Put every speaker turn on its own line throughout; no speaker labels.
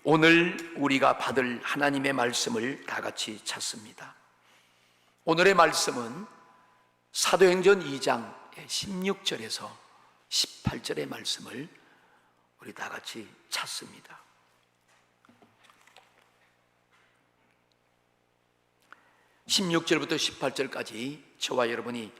오늘 우리가 받을 하나님의 말씀을 다 같이 찾습니다. 오늘의 말씀은 사도행전 2장 16절에서 18절의 말씀을 우리 다 같이 찾습니다. (16절부터) (18절까지) 저와 여러분이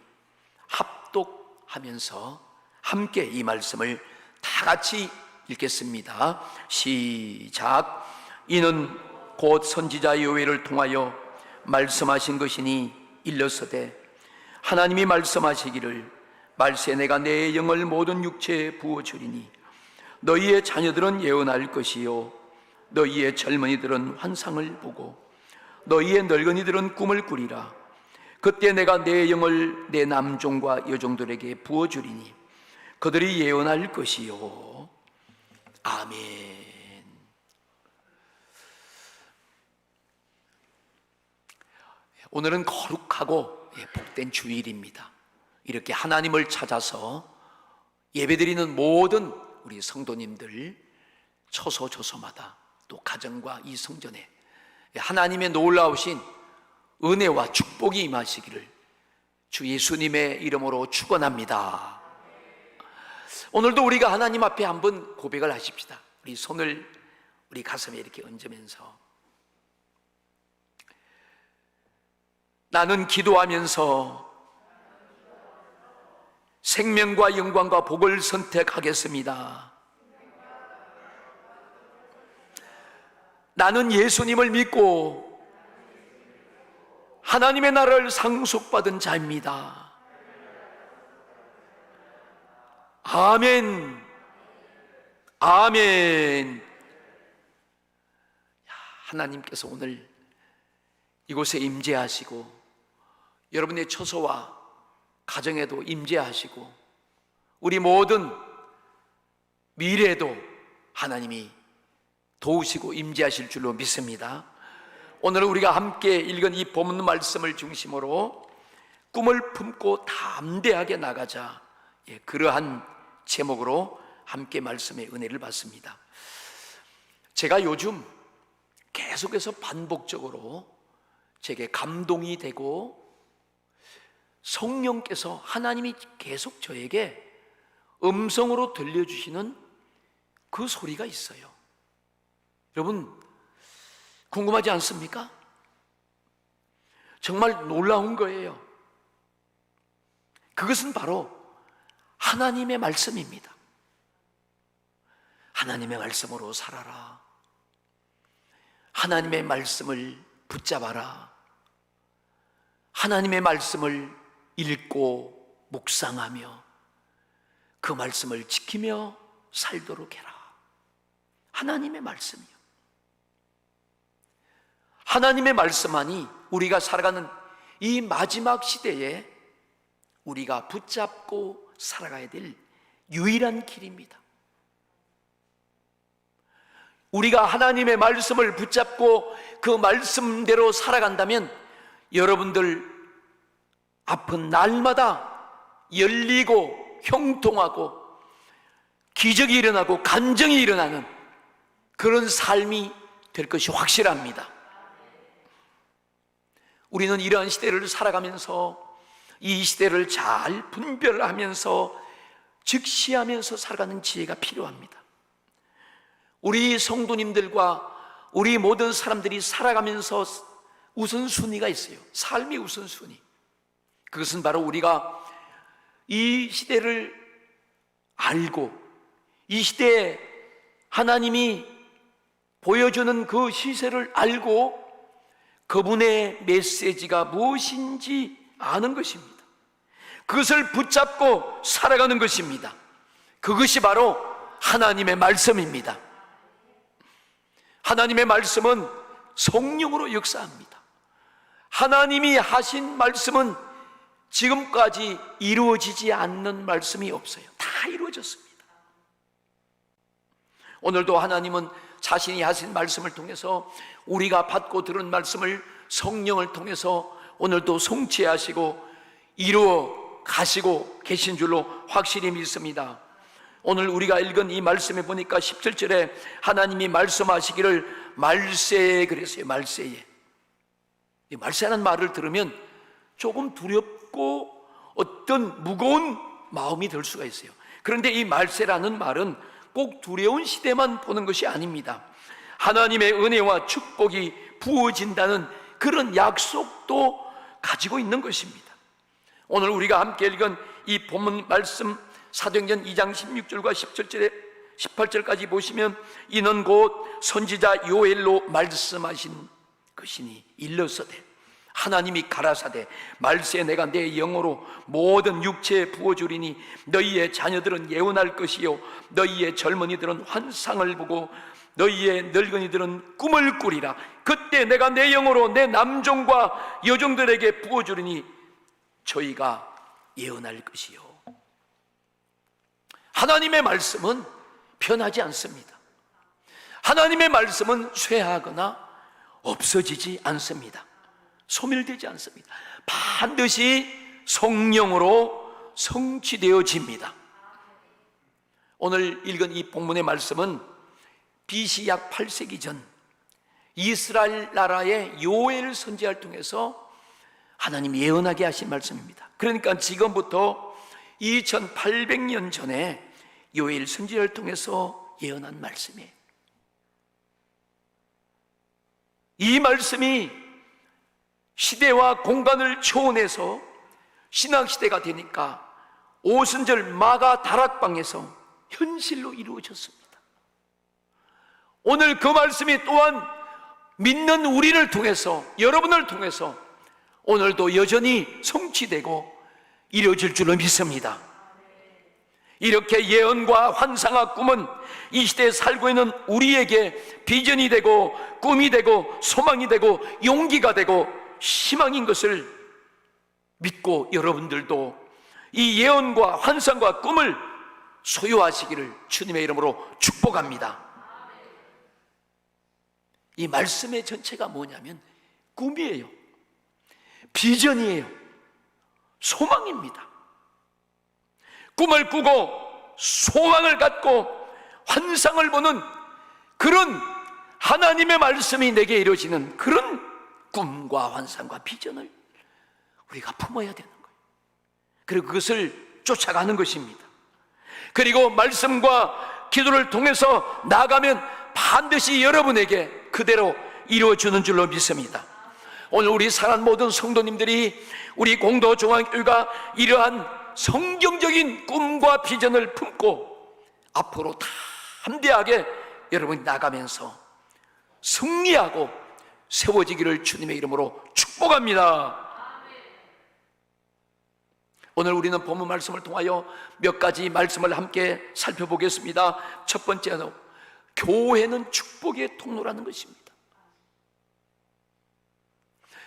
합독하면서 함께 이 말씀을 다 같이 읽겠습니다. 시작. 이는 곧 선지자 요엘을 통하여 말씀하신 것이니 일렀으되 하나님이 말씀하시기를 말세 내가 내 영을 모든 육체에 부어주리니 너희의 자녀들은 예언할 것이요 너희의 젊은이들은 환상을 보고 너희의 늙은이들은 꿈을 꾸리라. 그때 내가 내 영을 내 남종과 여종들에게 부어주리니 그들이 예언할 것이요. 아멘. 오늘은 거룩하고 복된 주일입니다. 이렇게 하나님을 찾아서 예배드리는 모든 우리 성도님들 처소조소마다 또 가정과 이 성전에 하나님의 놀라우신 은혜와 축복이 임하시기를 주 예수님의 이름으로 축원합니다. 오늘도 우리가 하나님 앞에 한번 고백을 하십시다. 우리 손을 우리 가슴에 이렇게 얹으면서 나는 기도하면서 생명과 영광과 복을 선택하겠습니다. 나는 예수님을 믿고 하나님의 나라를 상속받은 자입니다. 아멘. 아멘. 하나님께서 오늘 이곳에 임재하시고 여러분의 처소와 가정에도 임재하시고 우리 모든 미래에도 하나님이 도우시고 임재하실 줄로 믿습니다. 오늘은 우리가 함께 읽은 이 본문 말씀을 중심으로 꿈을 품고 담대하게 나가자, 그러한 제목으로 함께 말씀의 은혜를 받습니다. 제가 요즘 계속해서 반복적으로 제게 감동이 되고 성령께서 하나님이 계속 저에게 음성으로 들려주시는 그 소리가 있어요. 여러분 궁금하지 않습니까? 정말 놀라운 거예요. 그것은 바로 하나님의 말씀입니다. 하나님의 말씀으로 살아라. 하나님의 말씀을 붙잡아라. 하나님의 말씀을 읽고 묵상하며 그 말씀을 지키며 살도록 해라. 하나님의 말씀이요. 하나님의 말씀만이 우리가 살아가는 이 마지막 시대에 우리가 붙잡고 살아가야 될 유일한 길입니다. 우리가 하나님의 말씀을 붙잡고 그 말씀대로 살아간다면 여러분들 앞은 날마다 열리고 형통하고 기적이 일어나고 간증이 일어나는 그런 삶이 될 것이 확실합니다. 우리는 이러한 시대를 살아가면서 이 시대를 잘 분별하면서 즉시하면서 살아가는 지혜가 필요합니다. 우리 성도님들과 우리 모든 사람들이 살아가면서 우선순위가 있어요. 삶의 우선순위. 그것은 바로 우리가 이 시대를 알고 이 시대에 하나님이 보여주는 그 시세를 알고 그분의 메시지가 무엇인지 아는 것입니다. 그것을 붙잡고 살아가는 것입니다. 그것이 바로 하나님의 말씀입니다. 하나님의 말씀은 성령으로 역사합니다. 하나님이 하신 말씀은 지금까지 이루어지지 않는 말씀이 없어요. 다 이루어졌습니다. 오늘도 하나님은 자신이 하신 말씀을 통해서 우리가 받고 들은 말씀을 성령을 통해서 오늘도 성취하시고 이루어 가시고 계신 줄로 확실히 믿습니다. 오늘 우리가 읽은 이 말씀에 보니까 17절에 하나님이 말씀하시기를 말세에 그랬어요. 말세에. 이 말세라는 말을 들으면 조금 두렵고 어떤 무거운 마음이 들 수가 있어요. 그런데 이 말세라는 말은 꼭 두려운 시대만 보는 것이 아닙니다. 하나님의 은혜와 축복이 부어진다는 그런 약속도 가지고 있는 것입니다. 오늘 우리가 함께 읽은 이 본문 말씀 사도행전 2장 16절과 18절까지 보시면 이는 곧 선지자 요엘로 말씀하신 것이니 일러서되 하나님이 가라사대 말세에 내가 내 영으로 모든 육체에 부어주리니 너희의 자녀들은 예언할 것이요 너희의 젊은이들은 환상을 보고 너희의 늙은이들은 꿈을 꾸리라. 그때 내가 내 영으로 내 남종과 여종들에게 부어주리니 저희가 예언할 것이요. 하나님의 말씀은 변하지 않습니다. 하나님의 말씀은 쇠하거나 없어지지 않습니다. 소멸되지 않습니다. 반드시 성령으로 성취되어집니다. 오늘 읽은 이 본문의 말씀은 BC 약 8세기 전 이스라엘 나라의 요엘 선지자를 통해서 하나님이 예언하게 하신 말씀입니다. 그러니까 지금부터 2800년 전에 요엘 선지자를 통해서 예언한 말씀이에요. 이 말씀이 시대와 공간을 초월해서 신학시대가 되니까 오순절 마가 다락방에서 현실로 이루어졌습니다. 오늘 그 말씀이 또한 믿는 우리를 통해서, 여러분을 통해서 오늘도 여전히 성취되고 이루어질 줄로 믿습니다. 이렇게 예언과 환상과 꿈은 이 시대에 살고 있는 우리에게 비전이 되고 꿈이 되고 소망이 되고 용기가 되고 희망인 것을 믿고 여러분들도 이 예언과 환상과 꿈을 소유하시기를 주님의 이름으로 축복합니다. 이 말씀의 전체가 뭐냐면 꿈이에요, 비전이에요, 소망입니다. 꿈을 꾸고 소망을 갖고 환상을 보는 그런 하나님의 말씀이 내게 이루어지는 그런 꿈과 환상과 비전을 우리가 품어야 되는 거예요. 그리고 그것을 쫓아가는 것입니다. 그리고 말씀과 기도를 통해서 나아가면 반드시 여러분에게 그대로 이루어주는 줄로 믿습니다. 오늘 우리 사랑하는 모든 성도님들이 우리 공도종합교회가 이러한 성경적인 꿈과 비전을 품고 앞으로 담대하게 여러분이 나가면서 승리하고 세워지기를 주님의 이름으로 축복합니다. 오늘 우리는 본문 말씀을 통하여 몇 가지 말씀을 함께 살펴보겠습니다. 첫 번째는 교회는 축복의 통로라는 것입니다.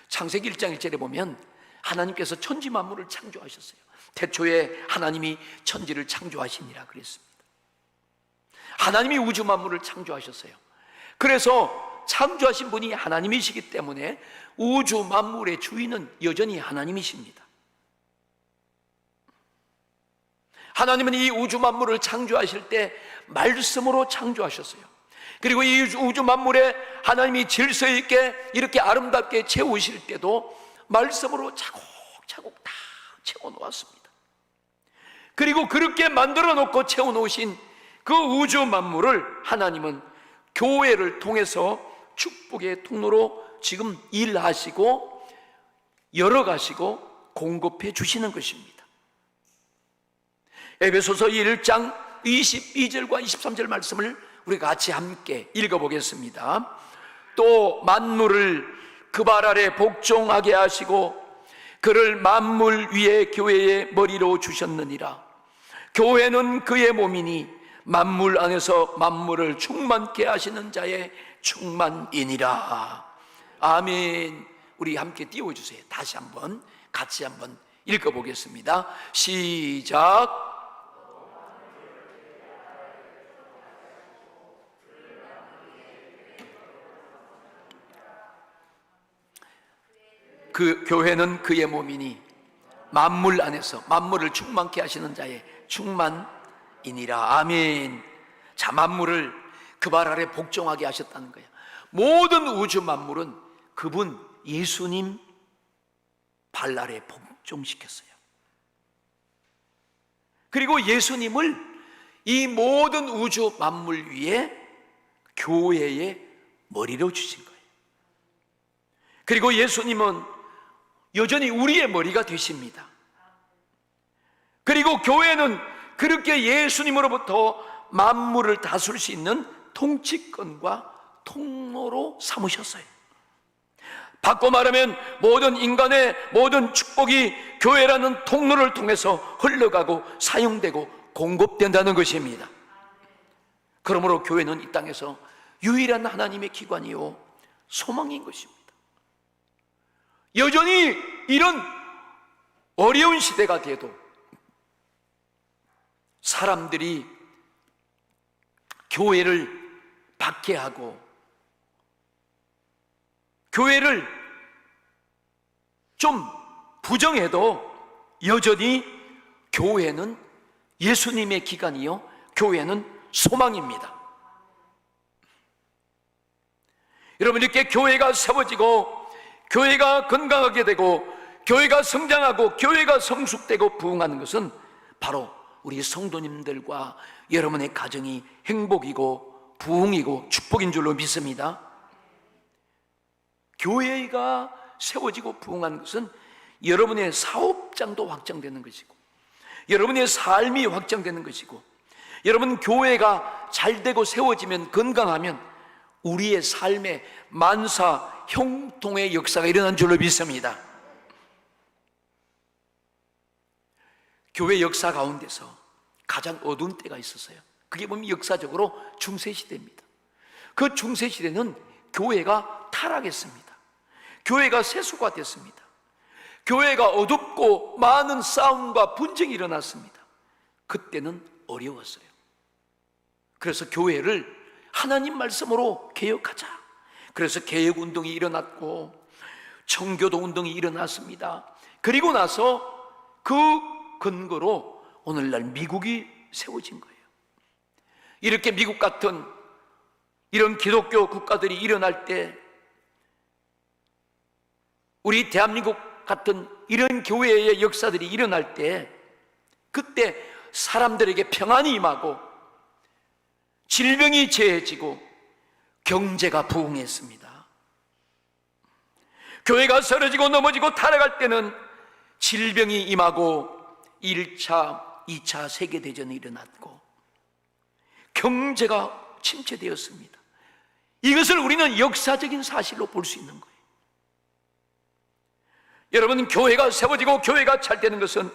창세기 1장 1절에 보면 하나님께서 천지 만물을 창조하셨어요. 태초에 하나님이 천지를 창조하시니라 그랬습니다. 하나님이 우주 만물을 창조하셨어요. 그래서 창조하신 분이 하나님이시기 때문에 우주 만물의 주인은 여전히 하나님이십니다. 하나님은 이 우주 만물을 창조하실 때 말씀으로 창조하셨어요. 그리고 이 우주 만물에 하나님이 질서 있게 이렇게 아름답게 채우실 때도 말씀으로 차곡차곡 다 채워놓았습니다. 그리고 그렇게 만들어 놓고 채워놓으신 그 우주 만물을 하나님은 교회를 통해서 축복의 통로로 지금 일하시고 열어가시고 공급해 주시는 것입니다. 에베소서 1장 22절과 23절 말씀을 우리 같이 함께 읽어보겠습니다. 또 만물을 그 발 아래 복종하게 하시고 그를 만물 위에 교회의 머리로 주셨느니라. 교회는 그의 몸이니 만물 안에서 만물을 충만케 하시는 자의 충만이니라. 아멘. 우리 함께 띄워주세요. 다시 한번 같이 한번 읽어보겠습니다. 시작. 그 교회는 그의 몸이니 만물 안에서 만물을 충만케 하시는 자의 충만이니라. 이니라. 아멘. 자, 만물을 그 발 아래 복종하게 하셨다는 거예요. 모든 우주 만물은 그분 예수님 발 아래 복종시켰어요. 그리고 예수님을 이 모든 우주 만물 위에 교회의 머리로 주신 거예요. 그리고 예수님은 여전히 우리의 머리가 되십니다. 그리고 교회는 그렇게 예수님으로부터 만물을 다스릴 수 있는 통치권과 통로로 삼으셨어요. 바꿔 말하면 모든 인간의 모든 축복이 교회라는 통로를 통해서 흘러가고 사용되고 공급된다는 것입니다. 그러므로 교회는 이 땅에서 유일한 하나님의 기관이요 소망인 것입니다. 여전히 이런 어려운 시대가 돼도 사람들이 교회를 박해하고 교회를 좀 부정해도 여전히 교회는 예수님의 기관이요 교회는 소망입니다. 여러분, 이렇게 교회가 세워지고 교회가 건강하게 되고 교회가 성장하고 교회가 성숙되고 부흥하는 것은 바로 우리 성도님들과 여러분의 가정이 행복이고 부흥이고 축복인 줄로 믿습니다. 교회가 세워지고 부흥하는 것은 여러분의 사업장도 확장되는 것이고 여러분의 삶이 확장되는 것이고 여러분 교회가 잘 되고 세워지면 건강하면 우리의 삶에 만사 형통의 역사가 일어난 줄로 믿습니다. 교회 역사 가운데서 가장 어두운 때가 있었어요. 그게 보면 역사적으로 중세시대입니다. 그 중세시대는 교회가 타락했습니다. 교회가 세수가 됐습니다. 교회가 어둡고 많은 싸움과 분쟁이 일어났습니다. 그때는 어려웠어요. 그래서 교회를 하나님 말씀으로 개혁하자. 그래서 개혁운동이 일어났고 청교도 운동이 일어났습니다. 그리고 나서 그 근거로 오늘날 미국이 세워진 거예요. 이렇게 미국 같은 이런 기독교 국가들이 일어날 때 우리 대한민국 같은 이런 교회의 역사들이 일어날 때 그때 사람들에게 평안이 임하고 질병이 제해지고 경제가 부흥했습니다. 교회가 쓰러지고 넘어지고 타락할 때는 질병이 임하고 1차, 2차 세계대전이 일어났고 경제가 침체되었습니다. 이것을 우리는 역사적인 사실로 볼 수 있는 거예요. 여러분, 교회가 세워지고 교회가 잘 되는 것은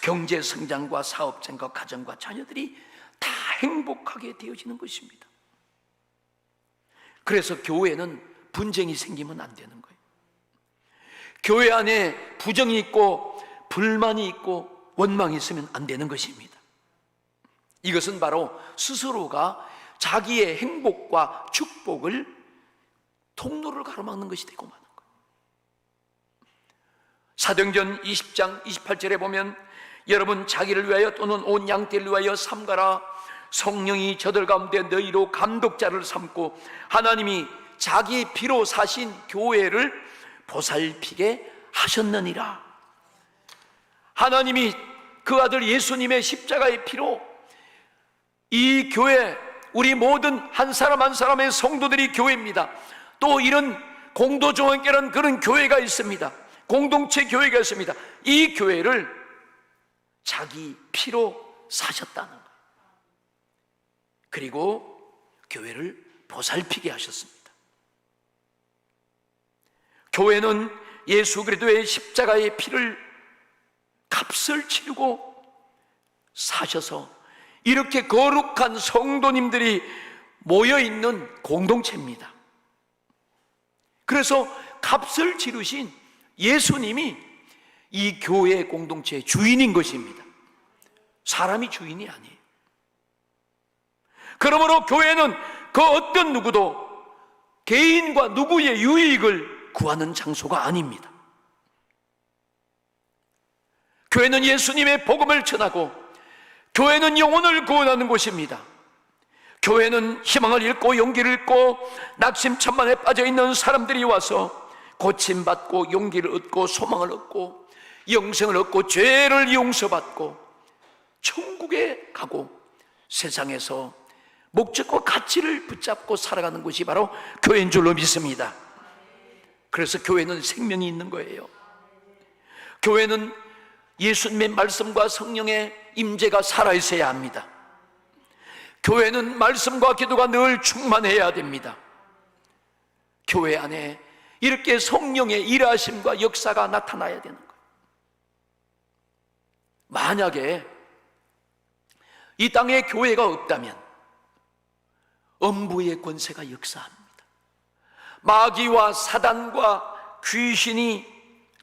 경제 성장과 사업장과 가정과 자녀들이 다 행복하게 되어지는 것입니다. 그래서 교회는 분쟁이 생기면 안 되는 거예요. 교회 안에 부정이 있고 불만이 있고 원망이 있으면 안 되는 것입니다. 이것은 바로 스스로가 자기의 행복과 축복을 통로를 가로막는 것이 되고 마는 거예요. 사도행전 20장 28절에 보면 여러분 자기를 위하여 또는 온 양떼를 위하여 삼가라. 성령이 저들 가운데 너희로 감독자를 삼고 하나님이 자기 피로 사신 교회를 보살피게 하셨느니라. 하나님이 그 아들 예수님의 십자가의 피로 이 교회, 우리 모든 한 사람 한 사람의 성도들이 교회입니다. 또 이런 공도조원계라는 그런 교회가 있습니다. 공동체 교회가 있습니다. 이 교회를 자기 피로 사셨다는 거예요. 그리고 교회를 보살피게 하셨습니다. 교회는 예수 그리스도의 십자가의 피를 값을 치르고 사셔서 이렇게 거룩한 성도님들이 모여있는 공동체입니다. 그래서 값을 치르신 예수님이 이 교회 공동체의 주인인 것입니다. 사람이 주인이 아니에요. 그러므로 교회는 그 어떤 누구도 개인과 누구의 유익을 구하는 장소가 아닙니다. 교회는 예수님의 복음을 전하고 교회는 영혼을 구원하는 곳입니다. 교회는 희망을 잃고 용기를 잃고 낙심천만에 빠져있는 사람들이 와서 고침받고 용기를 얻고 소망을 얻고 영생을 얻고 죄를 용서받고 천국에 가고 세상에서 목적과 가치를 붙잡고 살아가는 곳이 바로 교회인 줄로 믿습니다. 그래서 교회는 생명이 있는 거예요. 교회는 예수님의 말씀과 성령의 임재가 살아있어야 합니다. 교회는 말씀과 기도가 늘 충만해야 됩니다. 교회 안에 이렇게 성령의 일하심과 역사가 나타나야 되는 거예요. 만약에 이 땅에 교회가 없다면 음부의 권세가 역사합니다. 마귀와 사단과 귀신이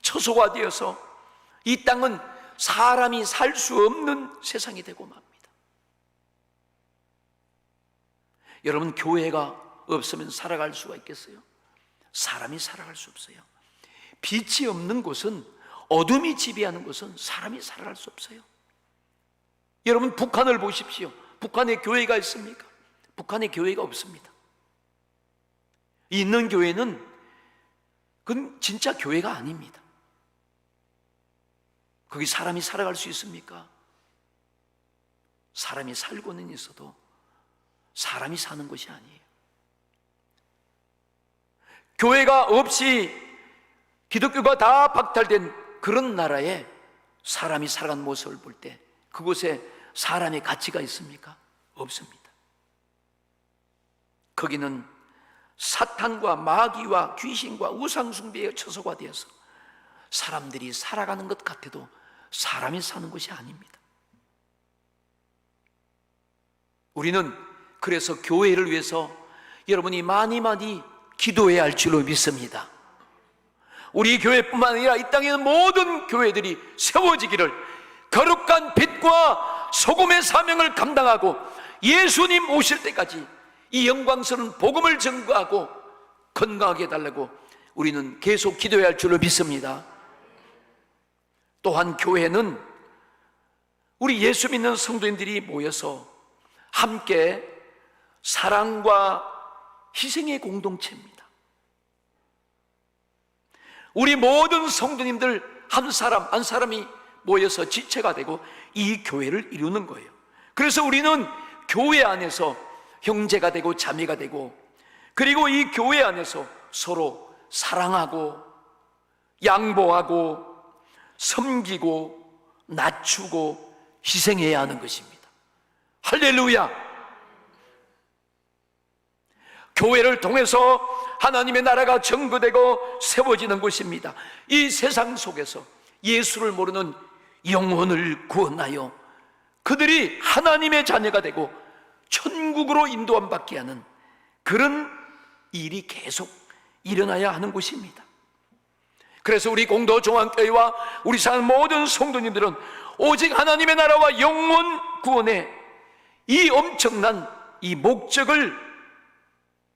처소화되어서 이 땅은 사람이 살 수 없는 세상이 되고 맙니다. 여러분, 교회가 없으면 살아갈 수가 있겠어요? 사람이 살아갈 수 없어요. 빛이 없는 곳은, 어둠이 지배하는 곳은 사람이 살아갈 수 없어요. 여러분, 북한을 보십시오. 북한에 교회가 있습니까? 북한에 교회가 없습니다. 있는 교회는 그건 진짜 교회가 아닙니다. 거기 사람이 살아갈 수 있습니까? 사람이 살고는 있어도 사람이 사는 것이 아니에요. 교회가 없이 기독교가 다 박탈된 그런 나라에 사람이 살아가는 모습을 볼 때 그곳에 사람의 가치가 있습니까? 없습니다. 거기는 사탄과 마귀와 귀신과 우상숭배의 처소가 되어서 사람들이 살아가는 것 같아도 사람이 사는 것이 아닙니다. 우리는 그래서 교회를 위해서 여러분이 많이 기도해야 할 줄로 믿습니다. 우리 교회뿐만 아니라 이 땅에 있는 모든 교회들이 세워지기를, 거룩한 빛과 소금의 사명을 감당하고 예수님 오실 때까지 이 영광스러운 복음을 증거하고 건강하게 해달라고 우리는 계속 기도해야 할 줄로 믿습니다. 또한 교회는 우리 예수 믿는 성도님들이 모여서 함께 사랑과 희생의 공동체입니다. 우리 모든 성도님들 한 사람 한 사람이 모여서 지체가 되고 이 교회를 이루는 거예요. 그래서 우리는 교회 안에서 형제가 되고 자매가 되고, 그리고 이 교회 안에서 서로 사랑하고 양보하고 섬기고 낮추고 희생해야 하는 것입니다. 할렐루야! 교회를 통해서 하나님의 나라가 증거되고 세워지는 곳입니다. 이 세상 속에서 예수를 모르는 영혼을 구원하여 그들이 하나님의 자녀가 되고 천국으로 인도함 받게 하는 그런 일이 계속 일어나야 하는 곳입니다. 그래서 우리 공도 종안교회와 우리 사는 모든 성도님들은 오직 하나님의 나라와 영혼 구원의 이 엄청난 이 목적을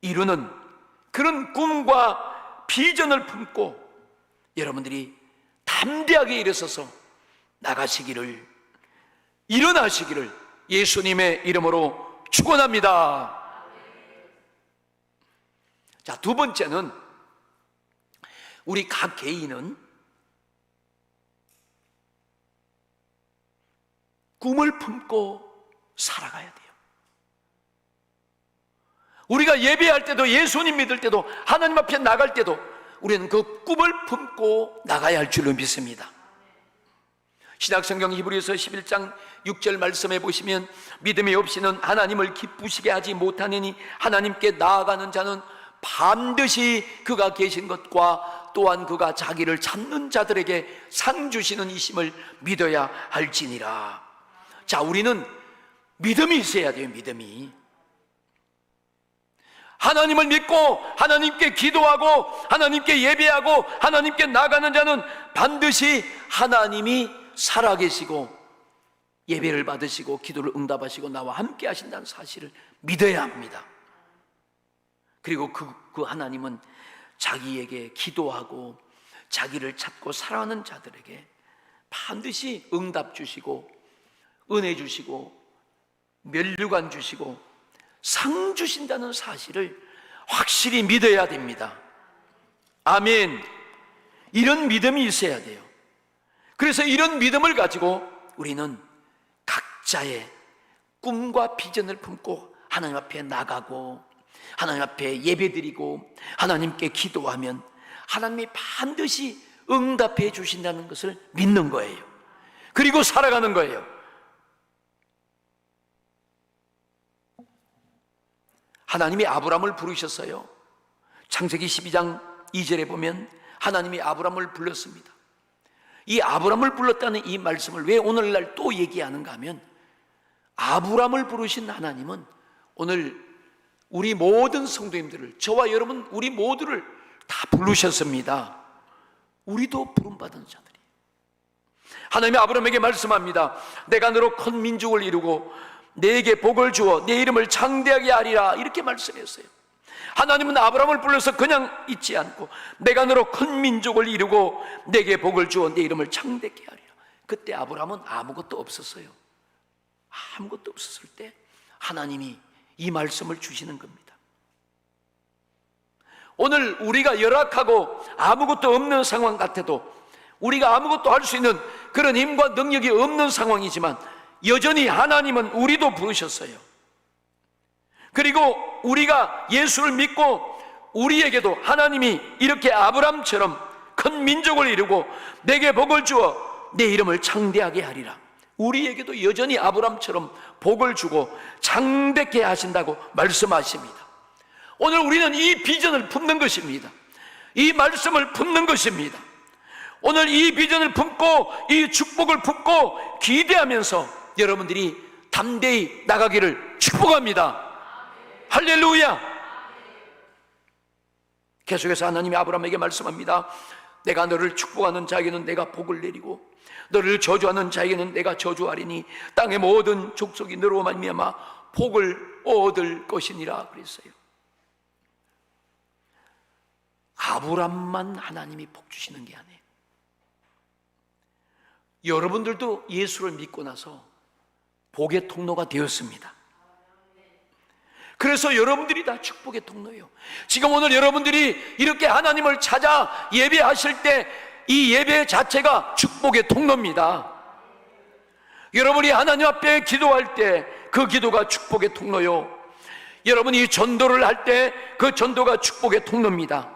이루는 그런 꿈과 비전을 품고 여러분들이 담대하게 일어서서 나가시기를, 일어나시기를 예수님의 이름으로 축원합니다. 자, 두 번째는 우리 각 개인은 꿈을 품고 살아가야 돼요. 우리가 예배할 때도, 예수님 믿을 때도, 하나님 앞에 나갈 때도 우리는 그 꿈을 품고 나가야 할 줄로 믿습니다. 신약성경 히브리서 11장 6절 말씀에 보시면 믿음이 없이는 하나님을 기쁘시게 하지 못하느니 하나님께 나아가는 자는 반드시 그가 계신 것과 또한 그가 자기를 찾는 자들에게 상 주시는 이심을 믿어야 할지니라. 자, 우리는 믿음이 있어야 돼요. 믿음이. 하나님을 믿고 하나님께 기도하고 하나님께 예배하고 하나님께 나가는 자는 반드시 하나님이 살아계시고 예배를 받으시고 기도를 응답하시고 나와 함께 하신다는 사실을 믿어야 합니다. 그리고 그 하나님은 자기에게 기도하고 자기를 찾고 사랑하는 자들에게 반드시 응답 주시고 은혜 주시고 면류관 주시고 상 주신다는 사실을 확실히 믿어야 됩니다. 아멘. 이런 믿음이 있어야 돼요. 그래서 이런 믿음을 가지고 우리는 각자의 꿈과 비전을 품고 하나님 앞에 나가고 하나님 앞에 예배드리고 하나님께 기도하면 하나님이 반드시 응답해 주신다는 것을 믿는 거예요. 그리고 살아가는 거예요. 하나님이 아브라함을 부르셨어요. 창세기 12장 2절에 보면 하나님이 아브라함을 불렀습니다. 이 아브라함을 불렀다는 이 말씀을 왜 오늘날 또 얘기하는가 하면, 아브라함을 부르신 하나님은 오늘 우리 모든 성도님들을, 저와 여러분 우리 모두를 다 부르셨습니다. 우리도 부름받은 자들이에요. 하나님이 아브라함에게 말씀합니다. 내가 너로 큰 민족을 이루고 내게 복을 주어 내 이름을 창대하게 하리라, 이렇게 말씀했어요. 하나님은 아브라함을 불러서 그냥 있지 않고 내가 너로 큰 민족을 이루고 내게 복을 주어 내 이름을 창대하게 하리라. 그때 아브라함은 아무것도 없었어요. 아무것도 없었을 때 하나님이 이 말씀을 주시는 겁니다. 오늘 우리가 열악하고 아무것도 없는 상황 같아도, 우리가 아무것도 할 수 있는 그런 힘과 능력이 없는 상황이지만 여전히 하나님은 우리도 부르셨어요. 그리고 우리가 예수를 믿고 우리에게도 하나님이 이렇게 아브람처럼 큰 민족을 이루고 내게 복을 주어 내 이름을 창대하게 하리라, 우리에게도 여전히 아브람처럼 복을 주고 창대케 하신다고 말씀하십니다. 오늘 우리는 이 비전을 품는 것입니다. 이 말씀을 품는 것입니다. 오늘 이 비전을 품고 이 축복을 품고 기대하면서 여러분들이 담대히 나가기를 축복합니다. 할렐루야. 계속해서 하나님이 아브라함에게 말씀합니다. 내가 너를 축복하는 자에게는 내가 복을 내리고 너를 저주하는 자에게는 내가 저주하리니 땅의 모든 족속이 너로 말미암아 복을 얻을 것이니라 그랬어요. 아브라함만 하나님이 복 주시는 게 아니에요. 여러분들도 예수를 믿고 나서 복의 통로가 되었습니다. 그래서 여러분들이 다 축복의 통로예요. 지금 오늘 여러분들이 이렇게 하나님을 찾아 예배하실 때 이 예배 자체가 축복의 통로입니다. 여러분이 하나님 앞에 기도할 때 그 기도가 축복의 통로요. 여러분이 전도를 할 때 그 전도가 축복의 통로입니다.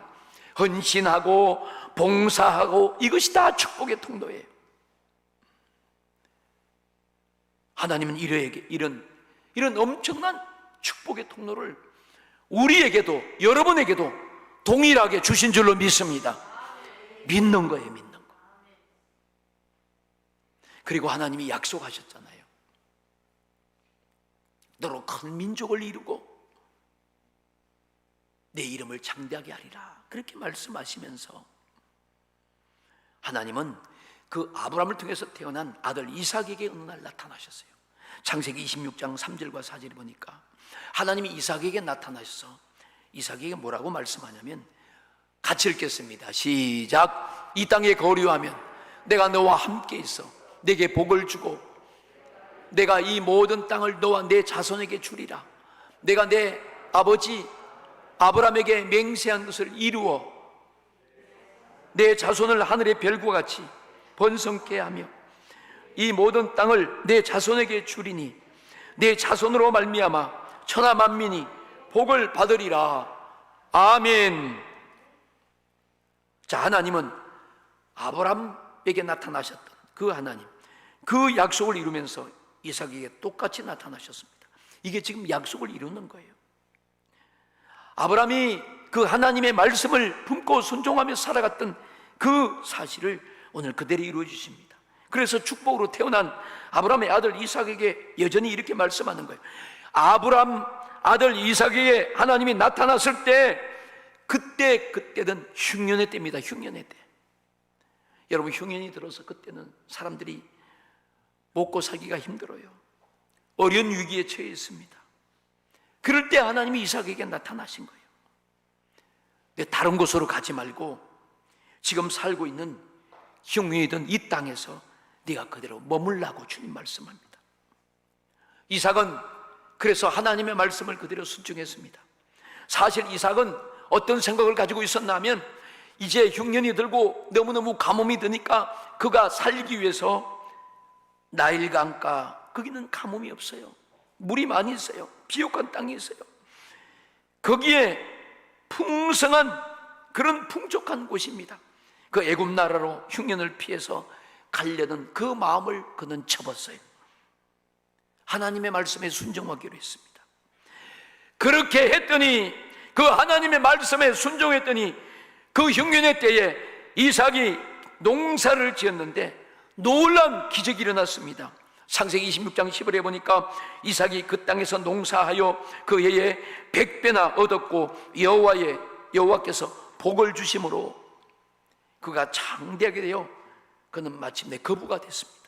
헌신하고 봉사하고 이것이 다 축복의 통로예요. 하나님은 이런 엄청난 축복의 통로를 우리에게도 여러분에게도 동일하게 주신 줄로 믿습니다. 믿는 거예요, 믿는 거. 그리고 하나님이 약속하셨잖아요. 너로 큰 민족을 이루고 내 이름을 창대하게 하리라, 그렇게 말씀하시면서 하나님은 그 아브라함을 통해서 태어난 아들 이삭에게 어느 날 나타나셨어요. 창세기 26장 3절과 4절에 보니까 하나님이 이삭에게 나타나셔서 이삭에게 뭐라고 말씀하냐면, 같이 읽겠습니다. 시작. 이 땅에 거류하면 내가 너와 함께 있어 내게 복을 주고 내가 이 모든 땅을 너와 내 자손에게 주리라. 내가 내 아버지 아브라함에게 맹세한 것을 이루어 내 자손을 하늘의 별과 같이 번성케 하며 이 모든 땅을 내 자손에게 주리니 내 자손으로 말미암아 천하 만민이 복을 받으리라. 아멘. 자, 하나님은 아브라함에게 나타나셨던 그 하나님, 그 약속을 이루면서 이삭에게 똑같이 나타나셨습니다. 이게 지금 약속을 이루는 거예요. 아브라함이 그 하나님의 말씀을 품고 순종하며 살아갔던 그 사실을 오늘 그대로 이루어 주십니다. 그래서 축복으로 태어난 아브라함의 아들 이삭에게 여전히 이렇게 말씀하는 거예요. 아브라함 아들 이삭에게 하나님이 나타났을 때 그때는 흉년의 때입니다. 흉년의 때. 여러분, 흉년이 들어서 그때는 사람들이 먹고 살기가 힘들어요. 어려운 위기에 처해 있습니다. 그럴 때 하나님이 이삭에게 나타나신 거예요. 근데 다른 곳으로 가지 말고 지금 살고 있는 흉년이든 이 땅에서 네가 그대로 머물라고 주님 말씀합니다. 이삭은 그래서 하나님의 말씀을 그대로 순종했습니다. 사실 이삭은 어떤 생각을 가지고 있었나 하면 이제 흉년이 들고 너무너무 가뭄이 드니까 그가 살기 위해서 나일강가, 거기는 가뭄이 없어요. 물이 많이 있어요. 비옥한 땅이 있어요. 거기에 풍성한 그런 풍족한 곳입니다. 그 애굽 나라로 흉년을 피해서 가려는 그 마음을 그는 접었어요. 하나님의 말씀에 순종하기로 했습니다. 그렇게 했더니, 그 하나님의 말씀에 순종했더니 그 흉년의 때에 이삭이 농사를 지었는데 놀라운 기적이 일어났습니다. 창세기 26장 10절에 보니까 이삭이 그 땅에서 농사하여 그 해에 100배나 얻었고 여호와께서 복을 주심으로 그가 장대하게 되어 그는 마침내 거부가 됐습니다.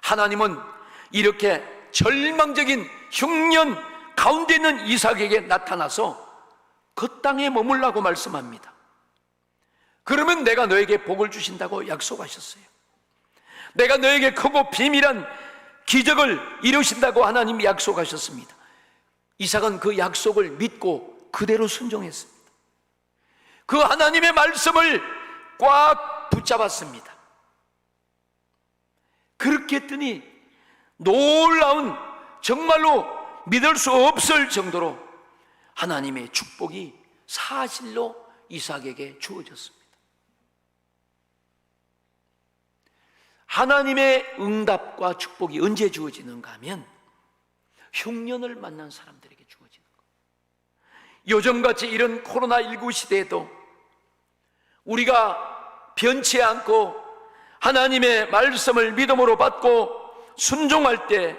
하나님은 이렇게 절망적인 흉년 가운데 있는 이삭에게 나타나서 그 땅에 머물라고 말씀합니다. 그러면 내가 너에게 복을 주신다고 약속하셨어요. 내가 너에게 크고 비밀한 기적을 이루신다고 하나님이 약속하셨습니다. 이삭은 그 약속을 믿고 그대로 순종했습니다. 그 하나님의 말씀을 꽉 붙잡았습니다. 그렇게 했더니 놀라운, 정말로 믿을 수 없을 정도로 하나님의 축복이 사실로 이삭에게 주어졌습니다. 하나님의 응답과 축복이 언제 주어지는가 하면 흉년을 만난 사람들에게 주어지는 거예요. 요즘같이 이런 코로나19 시대에도 우리가 변치 않고 하나님의 말씀을 믿음으로 받고 순종할 때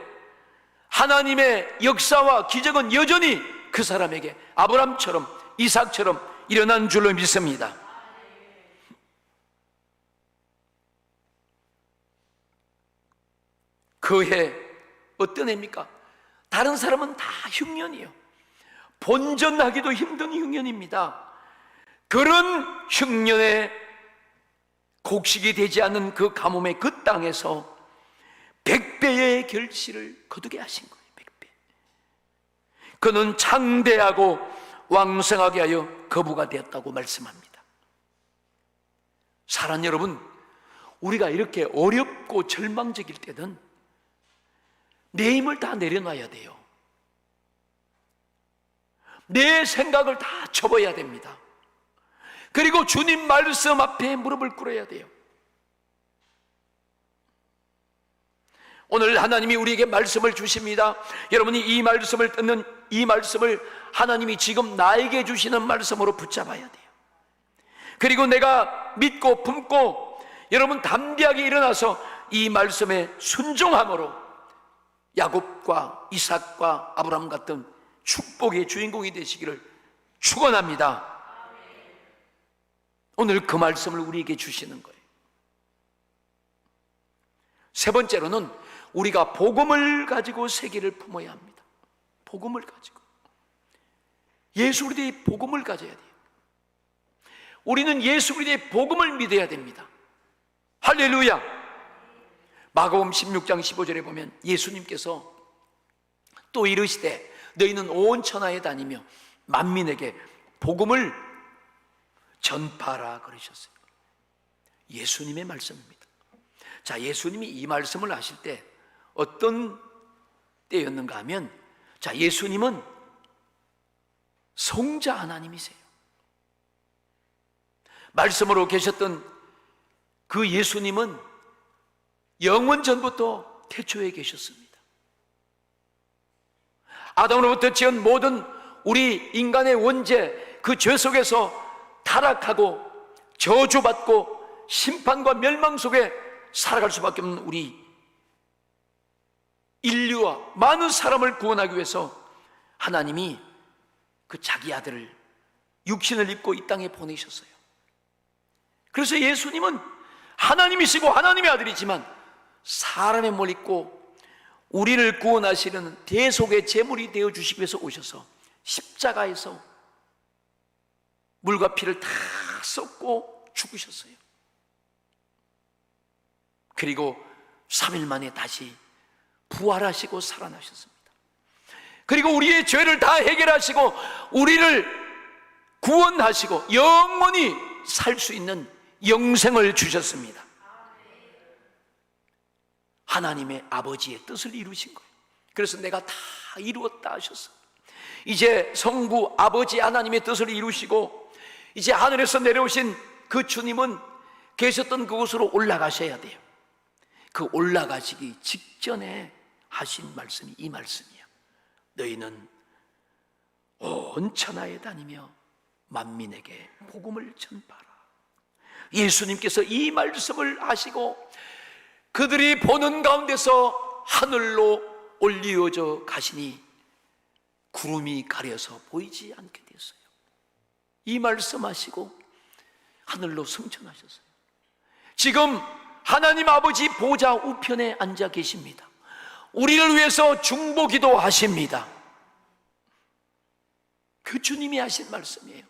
하나님의 역사와 기적은 여전히 그 사람에게 아브람처럼 이삭처럼 일어난 줄로 믿습니다. 그 해 어떤 해입니까? 다른 사람은 다 흉년이에요. 본전하기도 힘든 흉년입니다. 그런 흉년에 곡식이 되지 않는 그 가뭄의 그 땅에서 100배의 결실을 거두게 하신 거예요. 100배. 그는 창대하고 왕성하게 하여 거부가 되었다고 말씀합니다. 사랑 여러분, 우리가 이렇게 어렵고 절망적일 때는 내 힘을 다 내려놔야 돼요. 내 생각을 다 접어야 됩니다. 그리고 주님 말씀 앞에 무릎을 꿇어야 돼요. 오늘 하나님이 우리에게 말씀을 주십니다. 여러분이 이 말씀을 듣는 이 말씀을 하나님이 지금 나에게 주시는 말씀으로 붙잡아야 돼요. 그리고 내가 믿고 품고 여러분 담대하게 일어나서 이 말씀에 순종함으로 야곱과 이삭과 아브라함 같은 축복의 주인공이 되시기를 축원합니다. 오늘 그 말씀을 우리에게 주시는 거예요. 세 번째로는 우리가 복음을 가지고 세계를 품어야 합니다. 복음을 가지고 예수 그리스도의 복음을 가져야 돼요. 우리는 예수 그리스도의 복음을 믿어야 됩니다. 할렐루야. 마가복음 16장 15절에 보면 예수님께서 또 이르시되 너희는 온 천하에 다니며 만민에게 복음을 전파하라 그러셨어요. 예수님의 말씀입니다. 자, 예수님이 이 말씀을 하실 때 어떤 때였는가 하면, 자, 예수님은 성자 하나님이세요. 말씀으로 계셨던 그 예수님은 영원 전부터 태초에 계셨습니다. 아담으로부터 지은 모든 우리 인간의 원죄, 그 죄 속에서 타락하고 저주받고 심판과 멸망 속에 살아갈 수밖에 없는 우리 인류와 많은 사람을 구원하기 위해서 하나님이 그 자기 아들을 육신을 입고 이 땅에 보내셨어요. 그래서 예수님은 하나님이시고 하나님의 아들이지만 사람의 몸을 입고 우리를 구원하시는 대속의 제물이 되어 주시기 위해서 오셔서 십자가에서 물과 피를 다 쏟고 죽으셨어요. 그리고 3일 만에 다시 부활하시고 살아나셨습니다. 그리고 우리의 죄를 다 해결하시고 우리를 구원하시고 영원히 살 수 있는 영생을 주셨습니다. 하나님의 아버지의 뜻을 이루신 거예요. 그래서 내가 다 이루었다 하셨어요. 이제 성부 아버지 하나님의 뜻을 이루시고 이제 하늘에서 내려오신 그 주님은 계셨던 그곳으로 올라가셔야 돼요. 그 올라가시기 직전에 하신 말씀이 이 말씀이에요. 너희는 온 천하에 다니며 만민에게 복음을 전파하라. 예수님께서 이 말씀을 하시고 그들이 보는 가운데서 하늘로 올리어져 가시니 구름이 가려서 보이지 않게 됐어요. 이 말씀하시고 하늘로 승천하셨어요. 지금 하나님 아버지 보좌 우편에 앉아 계십니다. 우리를 위해서 중보기도 하십니다. 그 주님이 하신 말씀이에요.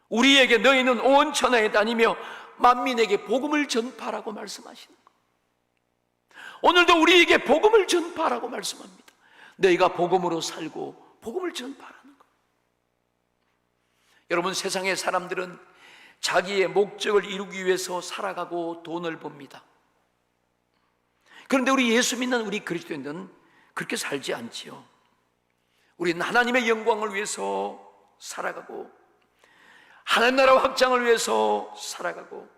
우리에게 너희는 온 천하에 다니며 만민에게 복음을 전파하라고 말씀하시는 것. 오늘도 우리에게 복음을 전파하라고 말씀합니다. 너희가 복음으로 살고 복음을 전파하라는 것. 여러분, 세상의 사람들은 자기의 목적을 이루기 위해서 살아가고 돈을 법니다. 그런데 우리 예수 믿는 우리 그리스도인들은 그렇게 살지 않지요. 우리는 하나님의 영광을 위해서 살아가고 하나님 나라 확장을 위해서 살아가고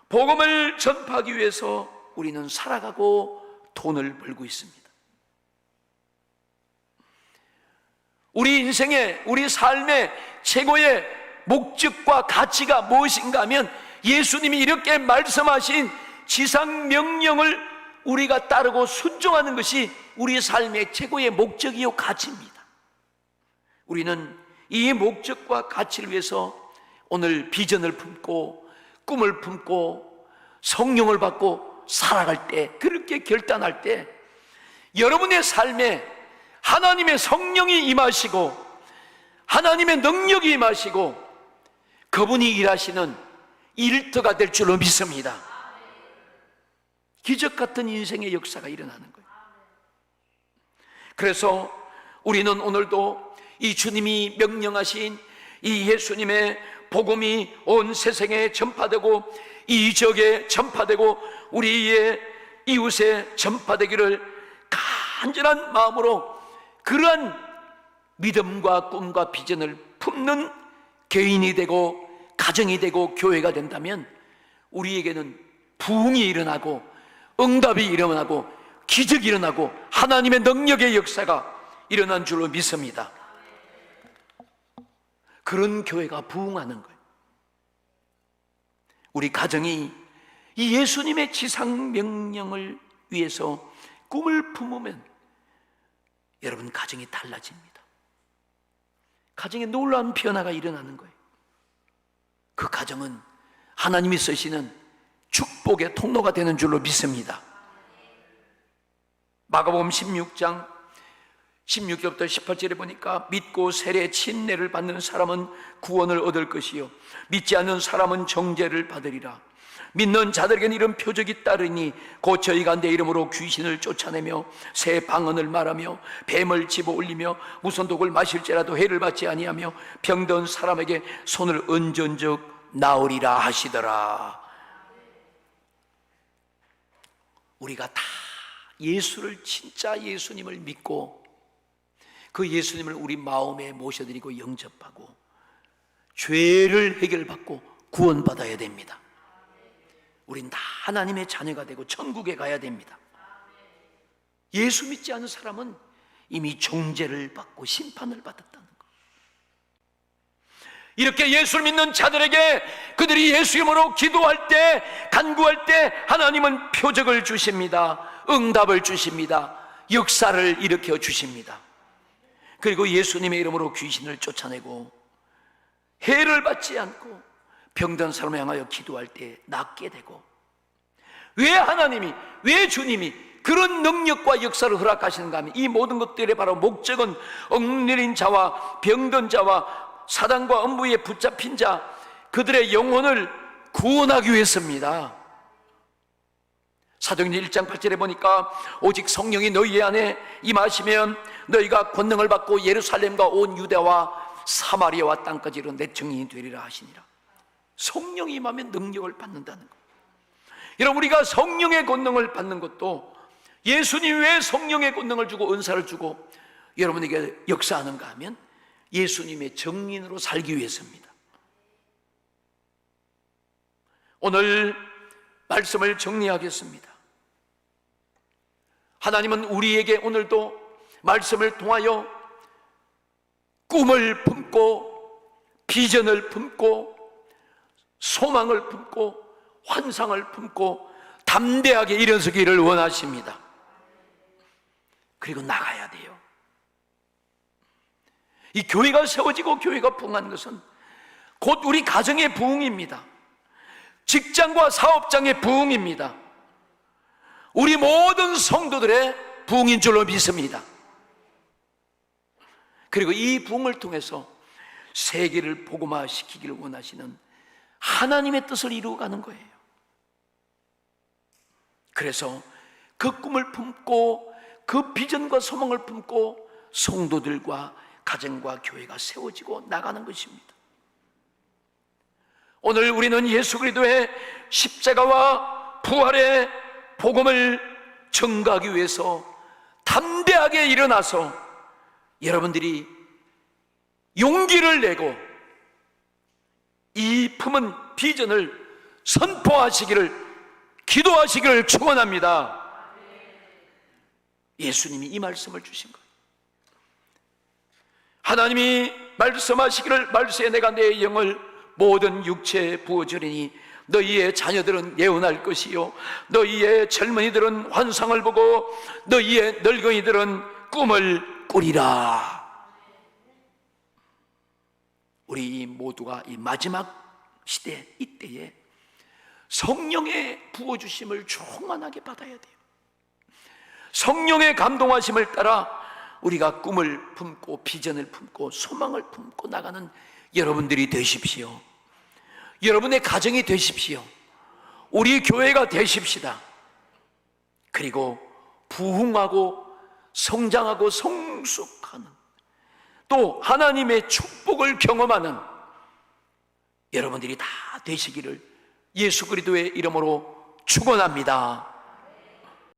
복음을 전파하기 위해서 우리는 살아가고 돈을 벌고 있습니다. 우리 인생의, 우리 삶의 최고의 목적과 가치가 무엇인가 하면 예수님이 이렇게 말씀하신 지상 명령을 우리가 따르고 순종하는 것이 우리 삶의 최고의 목적이요 가치입니다. 우리는 이 목적과 가치를 위해서 오늘 비전을 품고 꿈을 품고 성령을 받고 살아갈 때, 그렇게 결단할 때 여러분의 삶에 하나님의 성령이 임하시고 하나님의 능력이 임하시고 그분이 일하시는 일터가 될 줄로 믿습니다. 기적 같은 인생의 역사가 일어나는 거예요. 그래서 우리는 오늘도 이 주님이 명령하신 이 예수님의 복음이 온 세상에 전파되고 이 지역에 전파되고 우리의 이웃에 전파되기를 간절한 마음으로 그러한 믿음과 꿈과 비전을 품는 개인이 되고 가정이 되고 교회가 된다면 우리에게는 부흥이 일어나고 응답이 일어나고 기적이 일어나고 하나님의 능력의 역사가 일어난 줄로 믿습니다. 그런 교회가 부흥하는 거예요. 우리 가정이 이 예수님의 지상 명령을 위해서 꿈을 품으면 여러분 가정이 달라집니다. 가정에 놀라운 변화가 일어나는 거예요. 그 가정은 하나님이 쓰시는 축복의 통로가 되는 줄로 믿습니다. 마가복음 16장 16절부터 18절에 보니까 믿고 세례 침례를 받는 사람은 구원을 얻을 것이요 믿지 않는 사람은 정죄를 받으리라. 믿는 자들에게는 이런 표적이 따르니 곧 저희가 내 이름으로 귀신을 쫓아내며 새 방언을 말하며 뱀을 집어올리며 무슨 독을 마실지라도 해를 받지 아니하며 병든 사람에게 손을 얹은즉 나으리라 하시더라. 우리가 다 예수를, 진짜 예수님을 믿고 그 예수님을 우리 마음에 모셔드리고 영접하고 죄를 해결받고 구원받아야 됩니다. 우린 다 하나님의 자녀가 되고 천국에 가야 됩니다. 예수 믿지 않은 사람은 이미 정죄를 받고 심판을 받았다는 것. 이렇게 예수를 믿는 자들에게 그들이 예수 이름으로 기도할 때, 간구할 때 하나님은 표적을 주십니다. 응답을 주십니다. 역사를 일으켜 주십니다. 그리고 예수님의 이름으로 귀신을 쫓아내고 해를 받지 않고 병든 사람을 향하여 기도할 때 낫게 되고, 왜 하나님이, 왜 주님이 그런 능력과 역사를 허락하시는가 하면 이 모든 것들의 바로 목적은 얽매인 자와 병든 자와 사단과 음부에 붙잡힌 자, 그들의 영혼을 구원하기 위해서입니다. 사도행전 1장 8절에 보니까 오직 성령이 너희 안에 임하시면 너희가 권능을 받고 예루살렘과 온 유대와 사마리아와 땅까지 이르러 내 증인이 되리라 하시니라. 성령이 임하면 능력을 받는다는 것. 여러분, 우리가 성령의 권능을 받는 것도 예수님 왜 성령의 권능을 주고 은사를 주고 여러분에게 역사하는가 하면 예수님의 증인으로 살기 위해서입니다. 오늘 말씀을 정리하겠습니다. 하나님은 우리에게 오늘도 말씀을 통하여 꿈을 품고 비전을 품고 소망을 품고 환상을 품고 담대하게 일어서기를 원하십니다. 그리고 나가야 돼요. 이 교회가 세워지고 교회가 부흥하는 것은 곧 우리 가정의 부흥입니다. 직장과 사업장의 부흥입니다. 우리 모든 성도들의 부흥인 줄로 믿습니다. 그리고 이 부흥을 통해서 세계를 복음화시키기를 원하시는 하나님의 뜻을 이루어가는 거예요. 그래서 그 꿈을 품고 그 비전과 소망을 품고 성도들과 가정과 교회가 세워지고 나가는 것입니다. 오늘 우리는 예수 그리스도의 십자가와 부활의 복음을 전가하기 위해서 담대하게 일어나서 여러분들이 용기를 내고 이 품은 비전을 선포하시기를, 기도하시기를 축원합니다. 예수님이 이 말씀을 주신 거예요. 하나님이 말씀하시기를 말세에 내가 내 영을 모든 육체에 부어주리니 너희의 자녀들은 예언할 것이요 너희의 젊은이들은 환상을 보고 너희의 늙은이들은 꿈을 꾸리라. 우리 모두가 이 마지막 시대, 이때에 성령의 부어주심을 충만하게 받아야 돼요. 성령의 감동하심을 따라 우리가 꿈을 품고 비전을 품고 소망을 품고 나가는 여러분들이 되십시오. 여러분의 가정이 되십시오. 우리 교회가 되십시다. 그리고 부흥하고 성장하고 성숙하는, 또 하나님의 축복을 경험하는 여러분들이 다 되시기를 예수 그리스도의 이름으로 축원합니다.